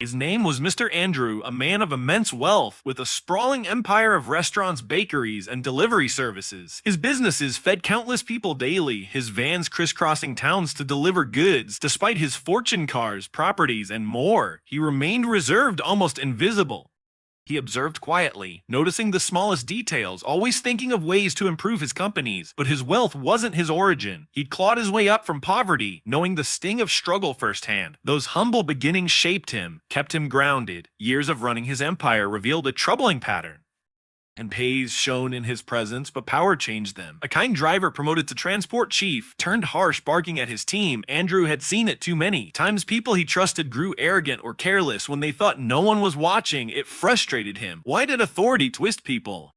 His name was Mr. Andrew, a man of immense wealth, with a sprawling empire of restaurants, bakeries, and delivery services. His businesses fed countless people daily, his vans crisscrossing towns to deliver goods. Despite his fortune cars, properties, and more, he remained reserved, almost invisible. He observed quietly, noticing the smallest details, always thinking of ways to improve his companies. But his wealth wasn't his origin. He'd clawed his way up from poverty, knowing the sting of struggle firsthand. Those humble beginnings shaped him, kept him grounded. Years of running his empire revealed a troubling pattern. And pays shone in his presence, but power changed them. A kind driver promoted to transport chief turned harsh, barking at his team. Andrew had seen it too many times. People he trusted grew arrogant or careless when they thought no one was watching. It frustrated him. Why did authority twist people?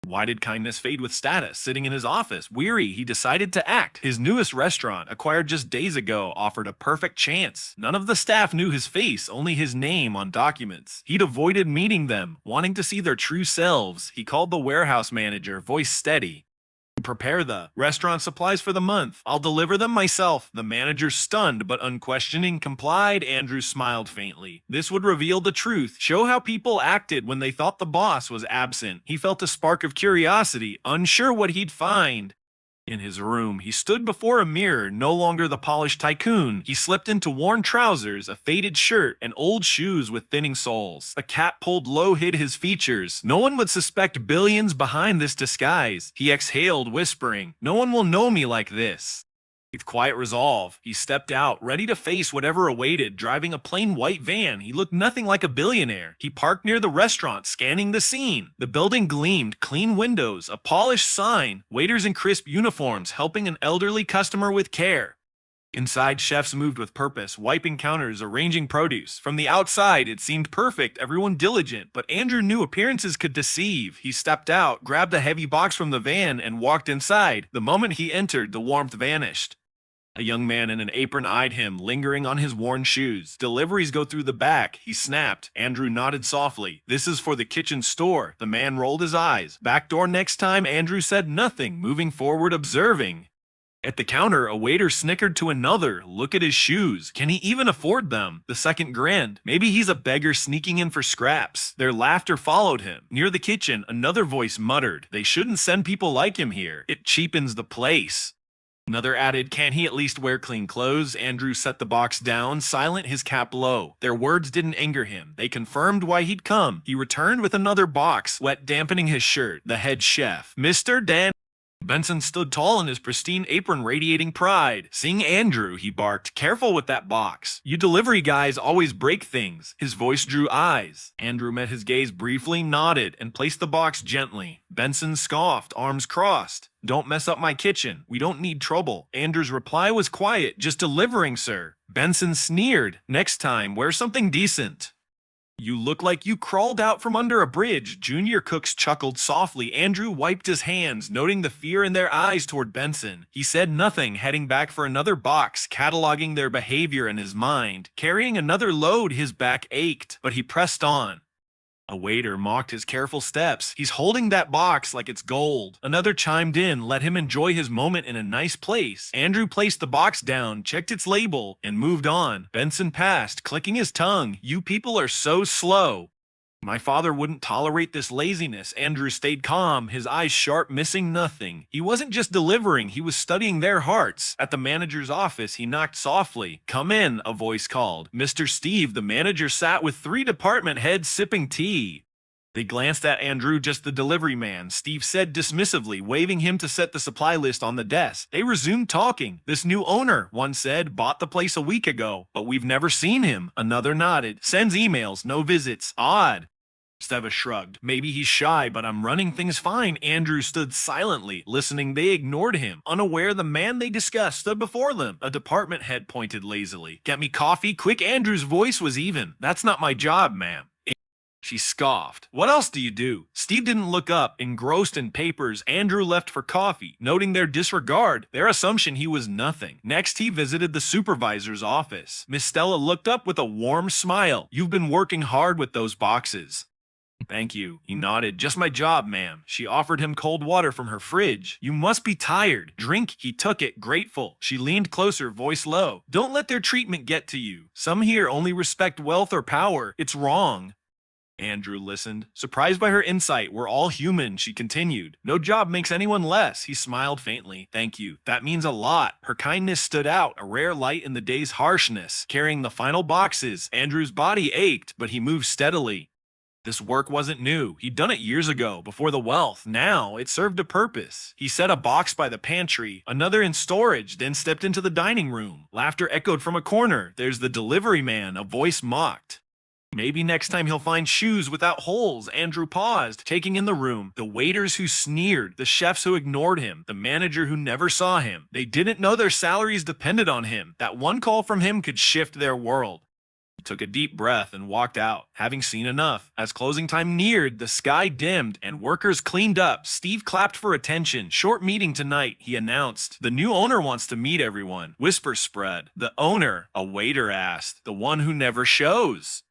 Why did kindness fade with status? Sitting in his office, weary, he decided to act. His newest restaurant, acquired just days ago, offered a perfect chance. None of the staff knew his face, only his name on documents. He'd avoided meeting them, wanting to see their true selves. He called the warehouse manager, voice steady. Prepare the restaurant supplies for the month. I'll deliver them myself. The manager, stunned but unquestioning, complied. Andrew smiled faintly. This would reveal the truth, show how people acted when they thought the boss was absent. He felt a spark of curiosity, unsure what he'd find. In his room, he stood before a mirror, no longer the polished tycoon. He slipped into worn trousers, a faded shirt, and old shoes with thinning soles. A cap pulled low hid his features. No one would suspect billions behind this disguise. He exhaled, whispering, "No one will know me like this." With quiet resolve, he stepped out, ready to face whatever awaited. Driving a plain white van, he looked nothing like a billionaire. He parked near the restaurant, scanning the scene. The building gleamed, clean windows, a polished sign, waiters in crisp uniforms helping an elderly customer with care. Inside, chefs moved with purpose, wiping counters, arranging produce. From the outside, it seemed perfect, everyone diligent, but Andrew knew appearances could deceive. He stepped out, grabbed a heavy box from the van, and walked inside. The moment he entered, the warmth vanished. A young man in an apron eyed him, lingering on his worn shoes. "Deliveries go through the back," he snapped. Andrew nodded softly. "This is for the kitchen store." The man rolled his eyes. "Back door next time." Andrew said nothing, moving forward, observing. At the counter, a waiter snickered to another. "Look at his shoes. Can he even afford them?" The second grinned. "Maybe he's a beggar sneaking in for scraps." Their laughter followed him. Near the kitchen, another voice muttered, "They shouldn't send people like him here. It cheapens the place." Another added, "Can't he at least wear clean clothes?" Andrew set the box down, silent, his cap low. Their words didn't anger him. They confirmed why he'd come. He returned with another box, sweat dampening his shirt. The head chef, Mr. Dan Benson, stood tall in his pristine apron, radiating pride. Seeing Andrew, he barked, "Careful with that box. You delivery guys always break things." His voice drew eyes. Andrew met his gaze briefly, nodded, and placed the box gently. Benson scoffed, arms crossed. "Don't mess up my kitchen. We don't need trouble." Andrew's reply was quiet, "Just delivering, sir." Benson sneered, "Next time, wear something decent." "You look like you crawled out from under a bridge." Junior cooks chuckled softly. Andrew wiped his hands, noting the fear in their eyes toward Benson. He said nothing, heading back for another box, cataloging their behavior in his mind. Carrying another load, his back ached, but he pressed on. A waiter mocked his careful steps. "He's holding that box like it's gold." Another chimed in, let him enjoy his moment in a nice place. Andrew placed the box down, checked its label, and moved on. Benson passed, clicking his tongue. "You people are so slow." "My father wouldn't tolerate this laziness." Andrew stayed calm, his eyes sharp, missing nothing. He wasn't just delivering, he was studying their hearts. At the manager's office, he knocked softly. "Come in," a voice called. Mr. Steve, the manager, sat with 3 department heads sipping tea. They glanced at Andrew, just the delivery man. Steve said dismissively, waving him to set the supply list on the desk. They resumed talking. "This new owner," one said, "bought the place a week ago, but we've never seen him." Another nodded. "Sends emails, no visits. Odd." Steva shrugged. "Maybe he's shy, but I'm running things fine." Andrew stood silently, listening. They ignored him. Unaware, the man they discussed stood before them. A department head pointed lazily. "Get me coffee, quick." Andrew's voice was even. "That's not my job, ma'am." She scoffed. "What else do you do?" Steve didn't look up. Engrossed in papers, Andrew left for coffee, noting their disregard, their assumption he was nothing. Next, he visited the supervisor's office. Miss Stella looked up with a warm smile. "You've been working hard with those boxes." Thank you. He nodded. Just my job, ma'am. She offered him cold water from her fridge. You must be tired. Drink. He took it, grateful. She leaned closer, voice low. Don't let their treatment get to you. Some here only respect wealth or power. It's wrong. Andrew listened, surprised by her insight. We're all human, she continued. No job makes anyone less. He smiled faintly. Thank you. That means a lot. Her kindness stood out, a rare light in the day's harshness. Carrying the final boxes, Andrew's body ached, but he moved steadily. This work wasn't new. He'd done it years ago, before the wealth. Now, it served a purpose. He set a box by the pantry, another in storage, then stepped into the dining room. Laughter echoed from a corner. There's the delivery man, a voice mocked. Maybe next time he'll find shoes without holes. Andrew paused, taking in the room. The waiters who sneered, the chefs who ignored him, the manager who never saw him. They didn't know their salaries depended on him. That one call from him could shift their world. He took a deep breath and walked out, having seen enough. As closing time neared, the sky dimmed and workers cleaned up. Steve clapped for attention. Short meeting tonight, he announced. The new owner wants to meet everyone. Whispers spread. The owner, a waiter asked. The one who never shows.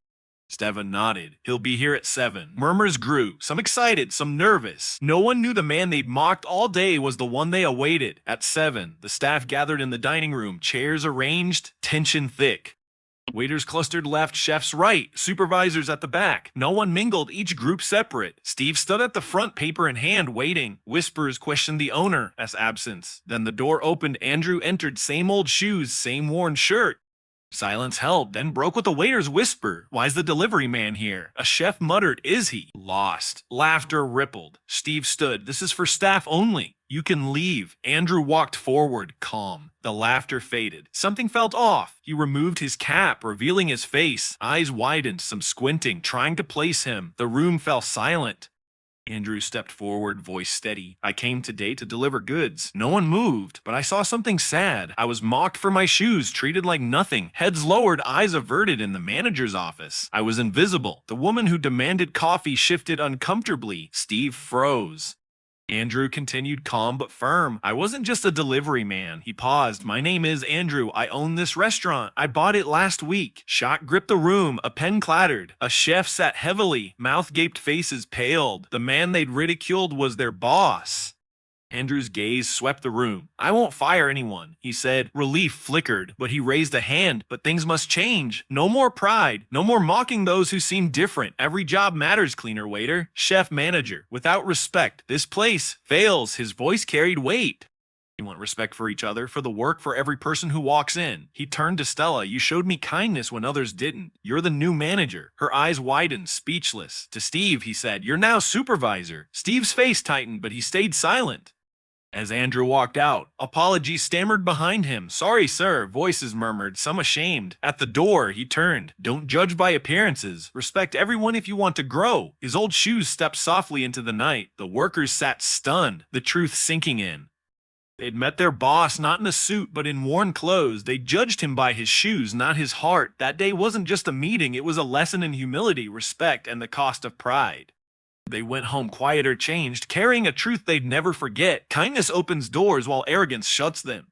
Steven nodded. He'll be here at 7. Murmurs grew, some excited, some nervous. No one knew the man they'd mocked all day was the one they awaited. At 7, the staff gathered in the dining room, chairs arranged, tension thick. Waiters clustered left, chefs right, supervisors at the back. No one mingled, each group separate. Steve stood at the front, paper in hand, waiting. Whispers questioned the owner as absence. Then the door opened. Andrew entered, same old shoes, same worn shirt. Silence held, then broke with a waiter's whisper. Why's the delivery man here? A chef muttered, is he? Lost. Laughter rippled. Steve stood. This is for staff only. You can leave. Andrew walked forward, calm. The laughter faded. Something felt off. He removed his cap, revealing his face. Eyes widened, some squinting, trying to place him. The room fell silent. Andrew stepped forward, voice steady. I came today to deliver goods. No one moved, but I saw something sad. I was mocked for my shoes, treated like nothing. Heads lowered, eyes averted in the manager's office. I was invisible. The woman who demanded coffee shifted uncomfortably. Steve froze. Andrew continued calm but firm. I wasn't just a delivery man. He paused. My name is Andrew. I own this restaurant. I bought it last week. Shock gripped the room. A pen clattered. A chef sat heavily. Mouth gaped, faces paled. The man they'd ridiculed was their boss. Andrew's gaze swept the room. I won't fire anyone, he said. Relief flickered, but he raised a hand. But things must change. No more pride. No more mocking those who seem different. Every job matters, cleaner waiter. Chef manager. Without respect, this place fails. His voice carried weight. You want respect for each other, for the work, for every person who walks in. He turned to Stella. You showed me kindness when others didn't. You're the new manager. Her eyes widened, speechless. To Steve, he said, you're now supervisor. Steve's face tightened, but he stayed silent. As Andrew walked out, apologies stammered behind him. Sorry, sir, voices murmured, some ashamed. At the door, he turned. Don't judge by appearances. Respect everyone if you want to grow. His old shoes stepped softly into the night. The workers sat stunned, the truth sinking in. They'd met their boss not in a suit but in worn clothes. They judged him by his shoes, not his heart. That day wasn't just a meeting, it was a lesson in humility, respect, and the cost of pride. They went home quieter, changed, carrying a truth they'd never forget. Kindness opens doors while arrogance shuts them.